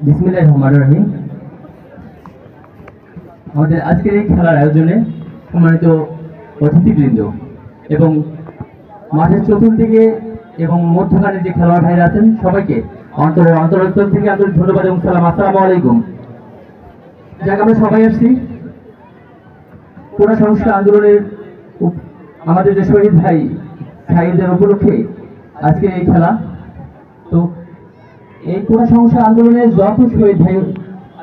বিসমিল্লাহির রহমানির রহিম। আমাদের আজকের এই খেলার আয়োজনে সম্মানিত অতিথিবৃন্দ এবং মাঠের চতুর্দিকে এবং মধ্যখানে যে খেলোয়াড় ভাইরা আছেন সবাইকে অন্তরস্থল থেকে আন্তরিক ধন্যবাদ এবং সালাম। আসসালামু আলাইকুম। যাক, আমরা সবাই আসছি কোটা সংস্কার আন্দোলনের আমাদের যে শহীদ ভাই শহীদের উপলক্ষে আজকে এই খেলা। তো এই কোটা সংস্কার আন্দোলনে যত শহীদ ভাই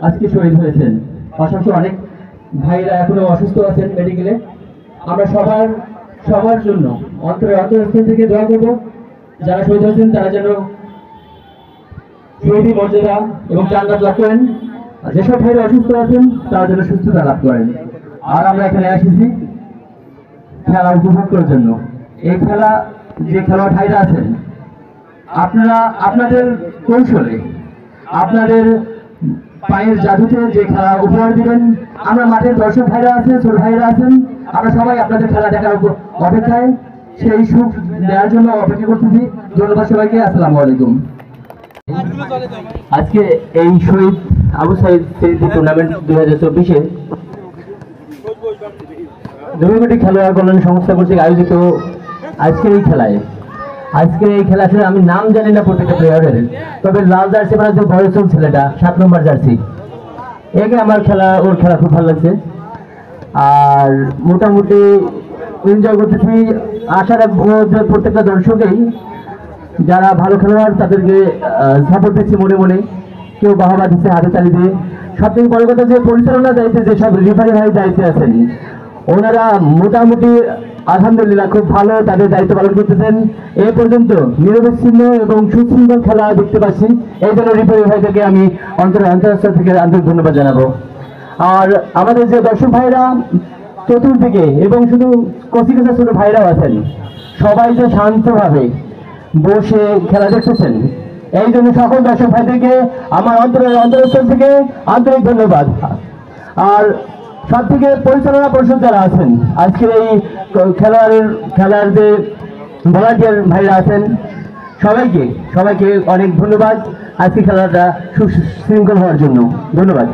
আজকে শহীদ হয়েছেন, পাশাপাশি অনেক ভাইরা এখনো অসুস্থ আছেন মেডিকেলে, আমরা সবার জন্য অন্তরস্থল থেকে দোয়া করব যারা শহীদ হয়েছেন তারা যেন শহীদি মর্যাদা এবং জান্নাত লাভ করেন, আর যেসব ভাইরা অসুস্থ আছেন তারা যেন সুস্থতা লাভ করেন। আর আমরা এখানে এসেছি খেলা উপভোগ করার জন্য। এই খেলা যে খেলোয়াড় ভাইরা আছেন, আপনারা আপনাদের কৌশলে আপনাদের পায়ের জাদুতে যে খেলা উপহার দিবেন, আমরা মাঠের দর্শক ভাইরা আছেন, ছোট ভাইরা আছেন, আমরা সবাই আপনাদের খেলা দেখার অপেক্ষায় সেই সুখ দেওয়ার জন্য অপেক্ষা করতেছি। ধন্যবাদ সবাইকে। আসসালামু আলাইকুম। আজকে এই শহীদ আবু সাইদ স্মৃতি টুর্নামেন্ট 2024-এ ধর্মঘটি খেলোয়াড় কল্যাণ সংস্থা কর্তৃক আয়োজিত আজকের এই খেলা আসলে আমি নাম জানি না প্রত্যেকটা প্লেয়ারের, তবে লাল জার্সি মানে যে বয়সল ছেলেটা 7 নম্বর জার্সি, ওর খেলা খুব ভালো লাগছে। আর মোটামুটি এনজয় করতেছি। আশা রাখবো যে প্রত্যেকটা দর্শকেই যারা ভালো খেলোয়াড় তাদেরকে সাপোর্ট দিচ্ছে, মনে মনে কেউ বাহবা দিচ্ছে হাতে তালি দিয়ে। সব থেকে বড় কথা যে পরিচালনা দায়িত্বে যেসব রেফারি ভাই দায়িত্বে আছেন, ওনারা মোটামুটি আলহামদুলিল্লাহ খুব ভালো তাদের দায়িত্ব পালন করতেছেন। এ পর্যন্ত নিরবিচ্ছিন্ন এবং সুশৃঙ্খল খেলা দেখতে পাচ্ছি। এই জন্য রেফারি ভাইদেরকে আমি অন্তরস্থল থেকে আন্তরিক ধন্যবাদ জানাবো। আর আমাদের যে দর্শক ভাইরা চতুর্দিকে এবং শুধু কচিকাচা ছোট ভাইরাও আছেন, সবাই যে শান্তভাবে বসে খেলা দেখতেছেন, এই জন্য সকল দর্শক ভাইদেরকে আমার অন্তরস্থল থেকে আন্তরিক ধন্যবাদ। আর সব থেকে পরিচালনা পরিষদ যারা আছেন, আজকের এই খেলার যে ভলান্টিয়ার ভাইরা আছেন, সবাইকে অনেক ধন্যবাদ আজকে খেলাটা সুশৃঙ্খল হওয়ার জন্য। ধন্যবাদ।